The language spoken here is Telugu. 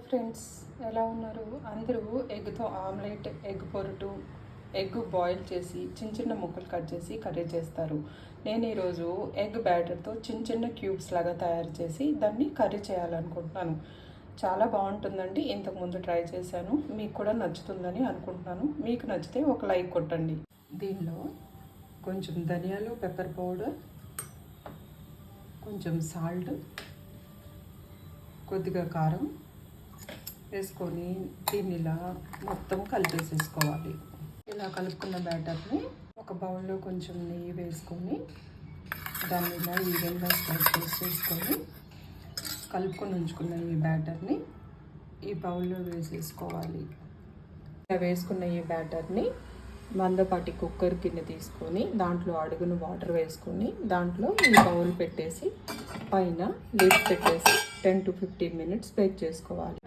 ఫ్రెండ్స్, ఎలా ఉన్నారు అందరూ? ఎగ్తో ఆమ్లెట్, ఎగ్ పొరుటు, ఎగ్ బాయిల్ చేసి చిన్న చిన్న ముక్కలు కట్ చేసి కర్రీ చేస్తారు. నేను ఈరోజు ఎగ్ బ్యాటర్తో చిన్న చిన్న క్యూబ్స్ లాగా తయారు చేసి దాన్ని కర్రీ చేయాలనుకుంటున్నాను. చాలా బాగుంటుందండి. ఇంతకుముందు ట్రై చేశాను, మీకు కూడా నచ్చుతుందని అనుకుంటున్నాను. మీకు నచ్చితే ఒక లైక్ కొట్టండి. దీనిలో కొంచెం ధనియాలు, పెప్పర్ పౌడర్, కొంచెం సాల్ట్, కొద్దిగా కారం వేసుకొని దీన్ని ఇలా మొత్తం కలిపేసేసుకోవాలి. ఇలా కలుపుకున్న బ్యాటర్ని ఒక బౌల్లో కొంచెం నెయ్యి వేసుకొని దాన్ని ఇలా ఈవెన్గా స్ప్రెడ్ చేసేసుకొని కలుపుకొని ఉంచుకున్న ఈ బ్యాటర్ని ఈ బౌల్లో వేసేసుకోవాలి. ఇలా వేసుకున్న ఈ బ్యాటర్ని మందపాటి కుక్కర్ కింద తీసుకొని దాంట్లో అడుగును వాటర్ వేసుకొని దాంట్లో ఈ బౌల్ పెట్టేసి పైన లిడ్ పెట్టేసి 10 to 15 minutes బేక్ చేసుకోవాలి.